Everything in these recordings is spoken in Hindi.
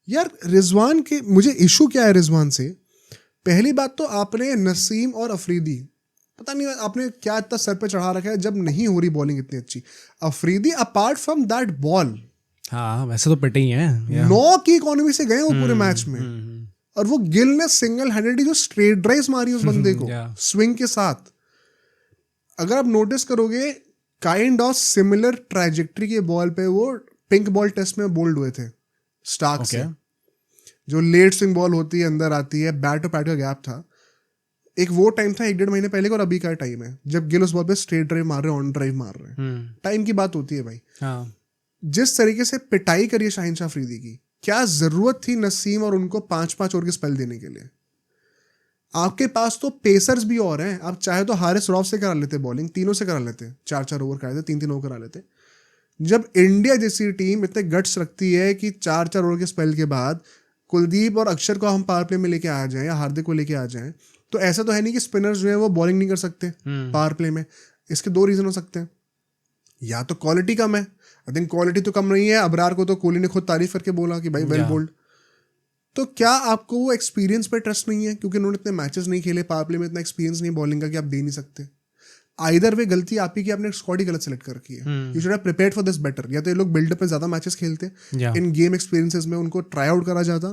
यार रिजवान के मुझे इशू क्या है रिजवान से, पहली बात तो आपने नसीम और अफरीदी, पता नहीं आपने क्या इतना सर पे चढ़ा रखा है जब नहीं हो रही बॉलिंग इतनी अच्छी। Afridi apart from that ball हाँ वैसे तो पिटे ही हैं 9 की इकोनॉमी से गए वो पूरे मैच में। और वो गिल ने सिंगल हैंडेडली जो स्ट्रेट ड्राइव्स मारी उस बंदे को स्विंग के साथ, अगर आप नोटिस करोगे काइंड ऑफ सिमिलर ट्रैजेक्टरी के बॉल पे वो पिंक बॉल टेस्ट में बोल्ड हुए थे स्टार्क से, जो लेट स्विंग बॉल होती है अंदर आती है, बैट और पैड का गैप था। एक वो टाइम था 1-1.5 महीने पहले का और अभी का टाइम है जब गिल उस बॉल पे स्ट्रेट ड्राइव मार रहे हैं, ऑन ड्राइव मार रहे हैं, टाइम की बात होती है भाई। जिस तरीके से पिटाई करी है शाहिन शाह अफरीदी की, क्या जरूरत थी नसीम और उनको 5-5 ओवर के स्पेल देने के लिए? आपके पास तो पेसर्स भी और हैं, आप चाहे तो हारिस रॉफ से करा लेते बॉलिंग, तीनों से करा लेते, 4-4 ओवर करा लेते, 3-3 ओवर करा लेते। जब इंडिया जैसी टीम इतने गट्स रखती है कि 4-4 ओवर के स्पेल के बाद कुलदीप और अक्षर को हम पावर प्ले में लेके आ जाएं या हार्दिक को लेके आ जाएं, तो ऐसा तो है नहीं कि स्पिनर्स जो है वो बॉलिंग नहीं कर सकते पावर प्ले में। इसके 2 रीजन हो सकते हैं, या तो क्वालिटी कम है, आई थिंक क्वालिटी तो कम नहीं है। अबरार को तो कोहली ने खुद तारीफ करके बोला कि भाई वेल बोल्ड। तो क्या आपको वो एक्सपीरियंस पे ट्रस्ट नहीं है क्योंकि उन्होंने इतने मैचेस नहीं खेले, पावर प्ले में इतना एक्सपीरियंस नहीं बॉलिंग का कि आप दे नहीं सकते? आइदर वे गलती आप ही की, आपने स्क्वाड ही गलत सेलेक्ट कर रखी है। You should have prepared for this better. या तो ये लोग बिल्डअप में ज्यादा मैचेस खेलते, इन गेम एक्सपीरियंसेस में उनको ट्राई आउट करा जाता,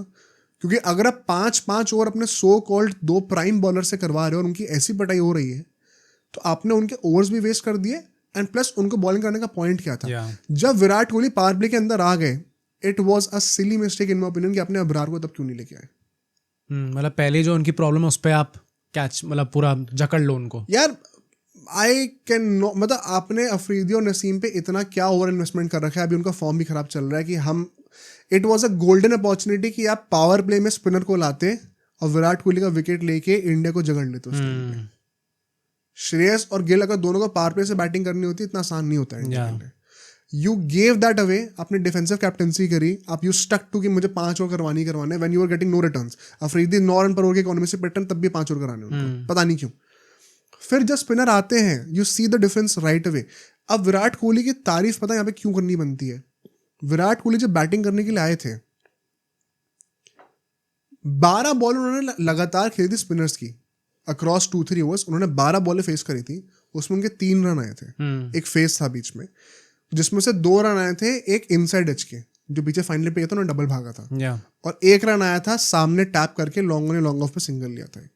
क्योंकि अगर आप 5-5 ओवर अपने सो कॉल्ड 2 प्राइम बॉलर से करवा रहे हो और उनकी ऐसी पिटाई हो रही है, तो आपने उनके ओवर्स भी वेस्ट कर दिए एंड प्लस उनको बॉलिंग करने का पॉइंट क्या था? जब विराट कोहली पावर प्ले के अंदर आ गए, it was a silly mistake in my opinion कि आपने अबरार को तब क्यों नहीं लेके आए। मतलब पहले जो उनकी प्रॉब्लम है उस पर आप कैच मतलब पूरा जकड़ लो उनको। यार आई कैन नो, मतलब आपने अफरीदी और नसीम पे इतना क्या ओवर इन्वेस्टमेंट कर रखा है, अभी उनका फॉर्म भी खराब चल रहा है कि हम, it was a golden opportunity कि आप पावर प्ले में स्पिनर को लाते और विराट कोहली का विकेट लेके इंडिया को जगड़ लेते उस टाइम पे। श्रेयस और गिल अगर दोनों को पावर प्ले से बैटिंग करनी होती इतना आसान नहीं होता है। यू गेव दैट अवे, आपने डिफेंसिव कैप्टनसी करी, आप यू स्टक टू कि मुझे 5 ओवर करवाने when you are getting no returns. Afridi 9 run पर ओवर के इकोनॉमी से पैटर्न तब भी 5 ओवर कराने उनको, पता नहीं क्यों। फिर जब स्पिनर आते हैं you see the difference right away. अब विराट कोहली की तारीफ पता है यहाँ पे क्यों करनी बनती है? विराट कोहली जब बैटिंग करने के लिए आए थे, 12 बॉल उन्होंने लगातार खेली थी स्पिनर्स की, अक्रॉस 2-3 ओवर्स उन्होंने 12 बॉलें फेस करी थी, उसमें उनके 3 रन आए थे। एक फेस था बीच में जिसमें से 2 रन आए थे एक इनसाइड एज के, जो पीछे फाइनल पे गया था उन्होंने डबल भागा था, और 1 रन आया था सामने टैप करके लॉन्ग ने लॉन्ग ऑफ पे सिंगल लिया था।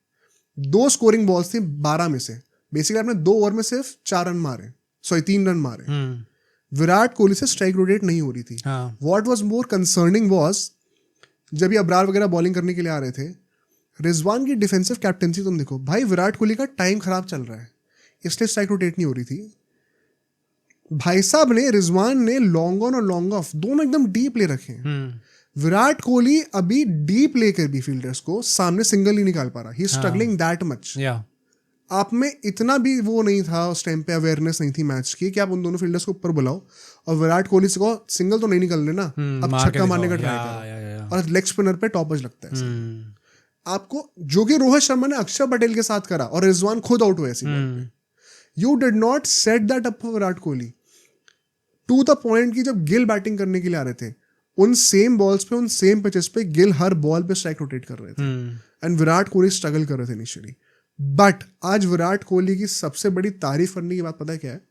2 स्कोरिंग बॉल्स थी 12 में से, बेसिकली आपने 2 ओवर में सिर्फ 4 रन मारे, 3 रन मारे। विराट कोहली से स्ट्राइक रोटेट नहीं हो रही थी। What was more concerning was जब ये अबरार वगैरह बॉलिंग करने के लिए आ रहे थे, रिजवान की डिफेंसिव कैप्टनसी तुम देखो भाई, विराट कोहली का टाइम खराब चल रहा है इसलिए स्ट्राइक रोटेट नहीं हो रही थी। भाई साहब ने, रिजवान ने लॉन्ग ऑन और लॉन्ग ऑफ दोनों एकदम डीप ले रखे हैं। विराट कोहली अभी डीप लेकर भी फील्डर्स को सामने सिंगल नहीं निकाल पा रहा, ही स्ट्रगलिंग दैट मच। आप में इतना भी वो नहीं था उस टाइम पे, अवेयरनेस नहीं थी मैच की कि आप उन दोनों फील्डर्स को ऊपर बुलाओ और विराट कोहली से कहो सिंगल तो नहीं निकलने ना, अब छक्का मारने का ट्राई करो, और लेग स्पिनर पे टॉपर्स लगता है आपको, जो कि रोहित शर्मा ने अक्षर पटेल के साथ करा और रिजवान खुद आउट हुए ऐसी बॉल पे। You did not set that up for Virat Kohli to the point कि जब गिल बैटिंग करने के लिए आ रहे थे, उन सेम बॉल्स पे उन सेम पिचेस पे गिल हर बॉल पे स्ट्राइक रोटेट कर रहे थे एंड विराट कोहली स्ट्रगल कर रहे थे इनिशियली। बट आज विराट कोहली की सबसे बड़ी तारीफ करने की बात पता है क्या है?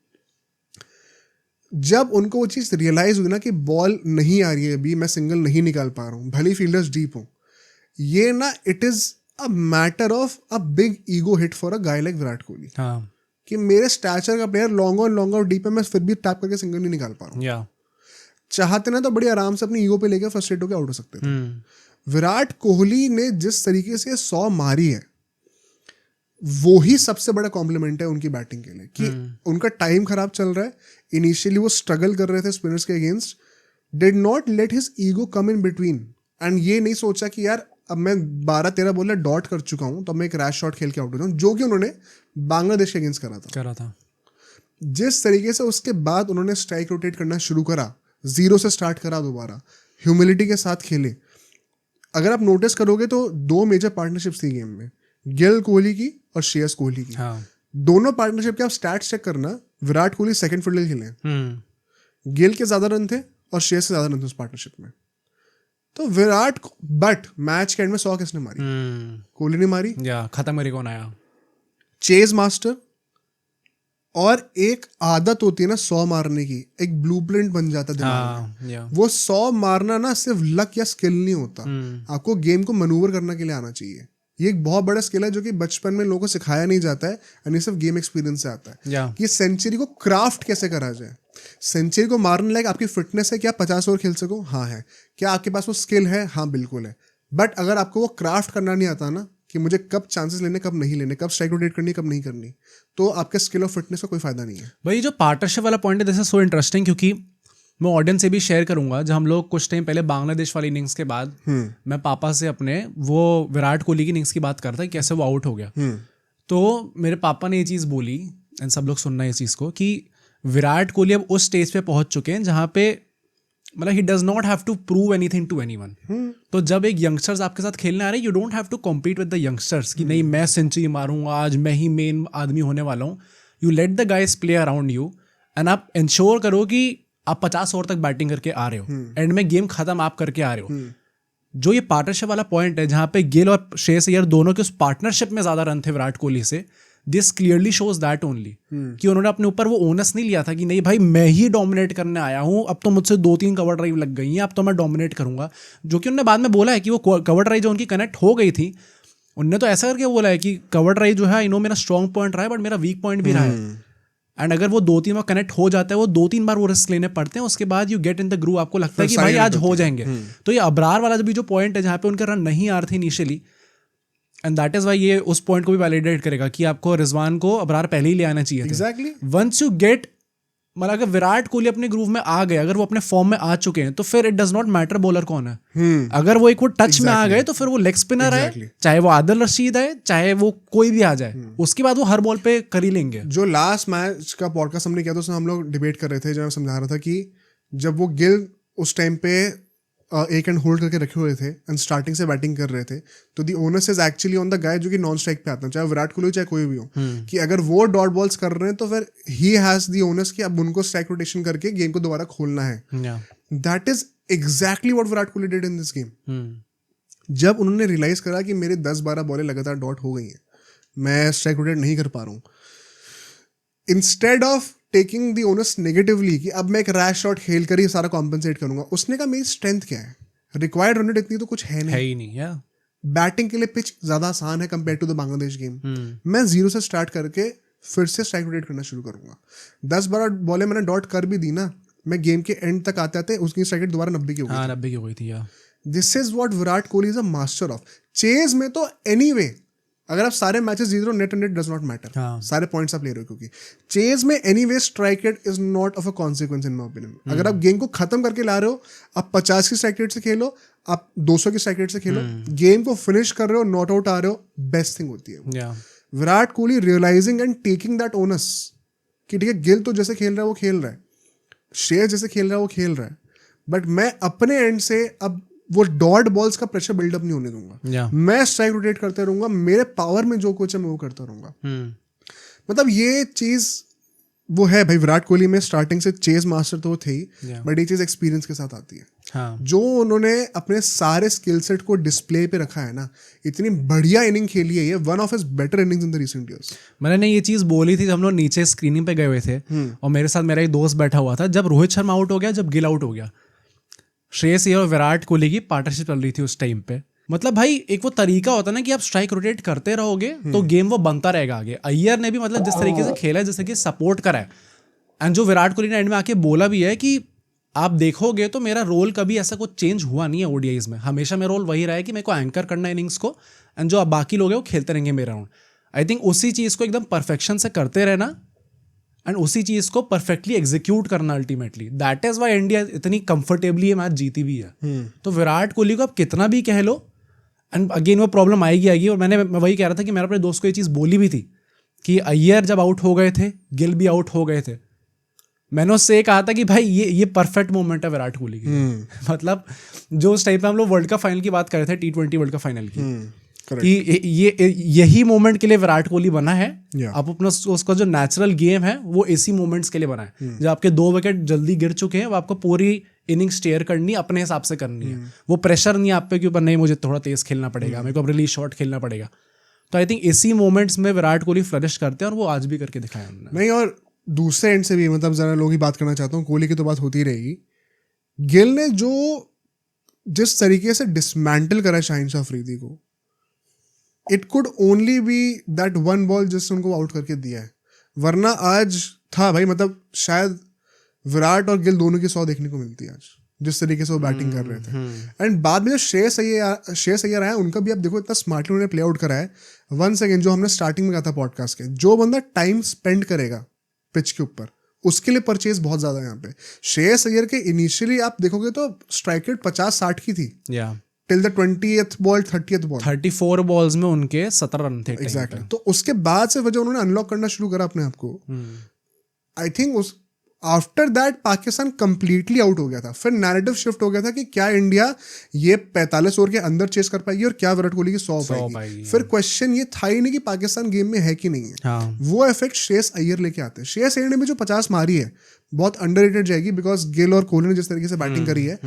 जब उनको वो चीज रियलाइज हुई ना कि बॉल नहीं आ रही है अभी, मैं सिंगल नहीं निकाल पा रहा हूँ भले फील्डर्स डीप हो, ये ना it is a matter of a big ego hit for a guy like Virat Kohli. कि मेरे स्टैचर का प्लेयर लॉन्ग और डीप है, मैं फिर भी टैप करके सिंगल नहीं निकाल पा रहा हूँ। चाहते ना तो बड़ी आराम से अपनी ईगो पे लेकर फ्रस्ट्रेट होकर आउट हो सकते थे। विराट कोहली ने जिस तरीके से 100 मारी है वो ही सबसे बड़ा कॉम्प्लीमेंट है उनकी बैटिंग के लिए कि उनका टाइम खराब चल रहा है, इनिशियली वो स्ट्रगल कर रहे थे स्पिनर्स के against, did not let his ego come in between and ये नहीं सोचा कि यार अब मैं 12-13 बॉल डॉट कर चुका हूं तो मैं एक रैश शॉट खेल के आउट हो जाऊं, जो कि उन्होंने बांग्लादेश के अगेंस्ट करा था। जिस तरीके से उसके बाद उन्होंने स्ट्राइक रोटेट करना शुरू करा, 0 से स्टार्ट करा, दोबारा ह्यूमिलिटी के साथ खेले। अगर आप नोटिस करोगे तो 2 मेजर पार्टनरशिप्स थी गेम में, गिल कोहली की और श्रेयस कोहली की। दोनों पार्टनरशिप के आप स्टैट्स चेक करना, विराट कोहली सेकंड फील्डर खेले, गिल के ज्यादा रन थे और श्रेयस के ज्यादा रन थे उस पार्टनरशिप में। तो विराट बट मैच के एंड में 100 किसने मारी? कोहली ने मारी, या खत्म करके कौन आया? Chase master. और एक आदत होती है ना 100 मारने की, एक ब्लूप्रिंट बन जाता है दिमाग में। वो 100 मारना ना सिर्फ लक या स्किल नहीं होता, आपको गेम को मैनूवर करने के लिए आना चाहिए। ये एक बहुत बड़ा स्किल है जो कि बचपन में लोगों को सिखाया नहीं जाता है, और ये सिर्फ गेम एक्सपीरियंस से आता है कि सेंचुरी को क्राफ्ट कैसे करा जाए। सेंचुरी को मारने लायक आपकी फिटनेस है क्या? 50 ओवर खेल सको? हाँ है। क्या आपके पास वो स्किल है? हाँ बिल्कुल है। बट अगर आपको वो क्राफ्ट करना नहीं आता ना, कि मुझे कब चांसेस लेने कब नहीं लेने, कब स्ट्राइक रोटेट करनी कब नहीं करनी, तो आपके स्किल और फिटनेस का कोई फायदा नहीं है। भाई जो पार्टनरशिप वाला पॉइंट है, दिस इज सो इंटरेस्टिंग, क्योंकि मैं ऑडियंस से भी शेयर करूंगा। जब हम लोग कुछ टाइम पहले बांग्लादेश वाली इनिंग्स के बाद मैं पापा से अपने वो विराट कोहली की इनिंग्स की बात करता कैसे वो आउट हो गया, तो मेरे पापा ने ये चीज़ बोली, एंड सब लोग सुनना इस चीज़ को, कि विराट कोहली अब उस स्टेज पे पहुंच चुके हैं जहाँ पे मतलब he does not have to prove anything to anyone. तो जब एक यंगस्टर्स आपके साथ खेलने आ रहे हैं, you don't have to compete with the youngsters कि नहीं मैं सेंचुरी मारूंगा आज, मैं ही मेन आदमी होने वाला हूँ। You let the guys play around you, and आप इंश्योर करो कि आप 50 ओवर तक बैटिंग करके आ रहे हो, एंड में गेम खत्म आप करके आ रहे हो। जो ये पार्टनरशिप वाला पॉइंट है जहाँ पे गिल और श्रेयस अय्यर दोनों के उस पार्टनरशिप में ज्यादा रन थे विराट कोहली से, this clearly shows that only कि उन्होंने अपने ऊपर वो ओनस नहीं लिया था कि नहीं भाई मैं ही डोमिनेट करने आया हूँ, अब तो मुझसे 2-3 कवर ड्राइव लग गई हैं, अब तो मैं डोमिनेट करूंगा। जो कि उन्होंने बाद में बोला है कि वो कवर ड्राइव जो उनकी कनेक्ट हो गई थी, उनने तो ऐसा करके बोला है कि कवर ड्राइव जो है आई नो मेरा स्ट्रॉन्ग पॉइंट रहा है, बट मेरा वीक पॉइंट भी रहा है। एंड अगर वो 2-3 बार कनेक्ट हो जाता है, वो 2-3 बार वो रिस्क लेने पड़ते हैं, उसके बाद you get in the groove, आपको लगता है कि भाई आज हो जाएंगे। तो ये अबरार वाला जो पॉइंट है जहाँ पे उनके रन नहीं आ रहे थे initially, and that is why ये उस पॉइंट को भी वैलिडेट करेगा कि आपको रिजवान को अबरार पहले ही ले आना चाहिए। एग्जैक्टली। वंस यू गेट, मतलब अगर विराट कोहली अपने ग्रूव में आ गए, अगर वो अपने फॉर्म में आ चुके हैं, तो फिर it does not matter bowler कौन है। अगर वो एक वो टच में आ गए, तो फिर वो लेग स्पिनर है, चाहे वो आदिल रशीद है, चाहे वो कोई भी आ जाए, उसके बाद वो हर बॉल पे कर ही लेंगे। जो लास्ट मैच का पॉडकास्ट हमने किया था उसमें हम लोग डिबेट कर रहे थे, जब मैं समझा रहा था कि जब वो गिल उस टाइम पे एक एंड होल्ड करके रखे हुए थे एंड स्टार्टिंग से बैटिंग कर रहे थे, तो the onus is actually on the guy जो कि नॉन स्ट्राइक पे आता है, चाहे विराट कोहली हो चाहे कोई भी हो, कि अगर वो डॉट बॉल्स कर रहे हैं तो फिर ही हैज दी ओनस कि अब उनको स्ट्राइक रोटेशन करके गेम को दोबारा खोलना है। That is exactly what Virat Kohli did in this game. जब उन्होंने रियलाइज करा कि मेरे 10-12 बॉलें लगातार डॉट हो गई हैं, मैं स्ट्राइक रोटेट नहीं कर पा रहा हूँ, instead of taking the onus negatively कि अब मैं एक रैश शॉट खेल कर ही सारा कॉम्पनसेट करूंगा, उसने कहा मेरी स्ट्रेंथ क्या है, रिक्वायर्ड रन रेट इतनी तो कुछ है नहीं। बैटिंग के लिए पिच ज्यादा आसान है compare to the Bangladesh game. मैं 0 से स्टार्ट करके फिर से स्ट्राइक रोटेट करना शुरू करूंगा। 10-12 बॉलें मैंने डॉट कर भी दी ना, मैं गेम के एंड तक आते आते उसकी स्ट्राइक रेट दोबारा 90 की हो गई थी। This is what Virat Kohli is a master of. Chase में तो एनीवे अगर आप सारे मैचेस जीत रहे हो, net and net does not matter, सारे पॉइंट्स आप ले रहे हो, क्योंकि चेज में anyway strike rate is not of a consequence in my opinion. अगर आप गेम को खत्म करके ला रहे हो, आप 50 की स्ट्राइक रेट से खेलो, आप 200 की स्ट्राइक रेट से खेलो, गेम को फिनिश कर रहे हो, नॉट आउट आ रहे हो, बेस्ट थिंग होती है। Virat Kohli realizing and taking that onus कि ठीक है, गिल तो जैसे खेल रहा है वो खेल रहा है, श्रेयस जैसे खेल रहा है वो खेल रहा है, बट मैं अपने एंड से अब वो डॉट बॉल्स का प्रेशर बिल्डअप नहीं होने दूंगा। मैं स्ट्राइक रोटेट करते रहूंगा, मेरे पावर में जो कुछ है मैं वो करता रहूंगा। मतलब ये चीज वो है भाई, विराट कोहली में स्टार्टिंग से चेज मास्टर तो वो थे ही, बट ये चीज एक्सपीरियंस के साथ आती है। जो उन्होंने अपने सारे स्किल सेट को डिस्प्ले पे रखा है ना, इतनी बढ़िया इनिंग खेली है ये, one of his better innings in the recent years. मैंने ये चीज बोली थी जब हम लोग नीचे स्क्रीनिंग पे गए हुए थे, और मेरे साथ मेरा एक दोस्त बैठा हुआ था, जब रोहित शर्मा आउट हो गया, जब गिल आउट हो गया, श्रेयस अय्यर और विराट कोहली की पार्टनरशिप चल रही थी उस टाइम पे। मतलब भाई एक वो तरीका होता है ना कि आप स्ट्राइक रोटेट करते रहोगे तो गेम वो बनता रहेगा आगे। अय्यर ने भी मतलब जिस तरीके से खेला है, जैसे कि सपोर्ट करा है, एंड जो विराट कोहली ने एंड में आके बोला भी है कि आप देखोगे तो मेरा रोल कभी ऐसा कुछ चेंज हुआ नहीं है ओडीआईज में, हमेशा मेरा रोल वही रहा है कि मेरे को एंकर करना है इनिंग्स को, एंड जो बाकी लोग हैं वो खेलते रहेंगे मेरा राउंड। आई थिंक उसी चीज़ को एकदम परफेक्शन से करते रहना एंड उसी चीज़ को परफेक्टली एग्जीक्यूट करना ultimately, that is why India इतनी कंफर्टेबली ये मैच जीती भी है। तो विराट कोहली को आप कितना भी कह लो, एंड अगेन वो प्रॉब्लम आएगी। और मैं वही कह रहा था कि मैंने अपने दोस्त को ये चीज़ बोली भी थी कि अय्यर जब आउट हो गए थे, गिल भी आउट हो गए थे, मैंने उससे कहा था कि भाई ये परफेक्ट मोमेंट है विराट कोहली की। मतलब जो उस टाइम पे हम लोग वर्ल्ड कप फाइनल की बात कर रहे थे, T20 वर्ल्ड कप फाइनल की, कि ये यही मोमेंट के लिए विराट कोहली बना है। Yeah. आप अपना उसका जो नेचुरल गेम है वो इसी मोमेंट्स के लिए बना है। जब आपके 2 विकेट जल्दी गिर चुके हैं, वो आपको पूरी इनिंग्स स्टेयर करनी अपने हिसाब से करनी है। वो प्रेशर नहीं आप पे कि ऊपर नहीं मुझे थोड़ा तेज खेलना पड़ेगा, मेरे को अब रिलीज शॉट खेलना पड़ेगा। तो आई थिंक इसी मोमेंट्स में विराट कोहली फ्लरिश करते हैं और वो आज भी करके दिखाया उन्होंने। नहीं, और दूसरे एंड से भी मतलब जरा लोग ही बात करना चाहता हूँ, कोहली की तो बात होती रहेगी। गिल ने जो जिस तरीके से डिसमेंटल करा शाहीन शाह अफरीदी को, it could only be that one ball जिससे उनको आउट करके दिया है। वरना आज था भाई, मतलब शायद विराट और गिल दोनों की 100 देखने को मिलती है आज, जिस तरीके से वो बैटिंग कर रहे थे। एंड बाद में जो श्रेयस अय्यर आया, उनका भी आप देखो इतना स्मार्टली उन्होंने प्ले आउट करा है। वंस अगेन जो हमने स्टार्टिंग में कहा था पॉडकास्ट के, जो बंदा टाइम स्पेंड करेगा पिच के ऊपर, उसके लिए परचेज बहुत ज्यादा है यहाँ पे। श्रेयस अय्यर के इनिशियली आप देखोगे तो स्ट्राइक रेट 50-60 की थी till the 20th ball 30th ball. 34 balls में उनके 17 रन थे। एग्जैक्टली। तो उसके बाद से वजह उन्होंने अनलॉक करना शुरू करा अपने आप को। आई थिंक उस after that Pakistan completely out हो गया था। फिर नैरेटिव शिफ्ट हो गया था कि क्या इंडिया ये 45 ओवर के अंदर चेस कर पाएगी और क्या विराट कोहली की 100 पाएगी। फिर क्वेश्चन ये था ही नहीं कि पाकिस्तान गेम में है कि नहीं है। हाँ। वो इफेक्ट श्रेयस अय्यर लेके आते हैं। श्रेयस अय्यर ने भी जो 50 मारी है बहुत अंडररेटेड जाएगी, बिकॉज गिल और कोहली ने जिस तरीके से बैटिंग करी है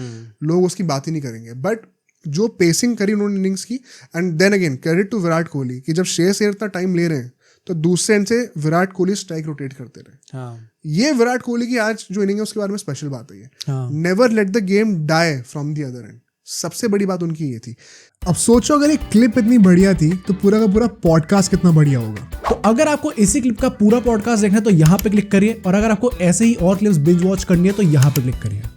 लोग उसकी बात ही नहीं करेंगे। बट जो पेसिंग करी उन्होंने इनिंग्स की, and then again credit to Virat Kohli कि जब श्रेयस अय्यर इतना टाइम ले रहे हैं तो दूसरे एंड से विराट कोहली स्ट्राइक रोटेट करते रहे। हाँ। ये विराट कोहली की आज जो इनिंग है उसके बारे में स्पेशल बात है। Never let the game die from the other end, सबसे बड़ी बात उनकी ये थी। अब सोचो अगर ये क्लिप इतनी बढ़िया थी तो पूरा का पूरा पॉडकास्ट कितना बढ़िया होगा। तो अगर आपको इसी क्लिप का पूरा पॉडकास्ट देखना है तो यहाँ पे क्लिक करिए, और अगर आपको ऐसे ही और क्लिप्स बिंज वॉच करनी है तो यहाँ पे क्लिक करिए।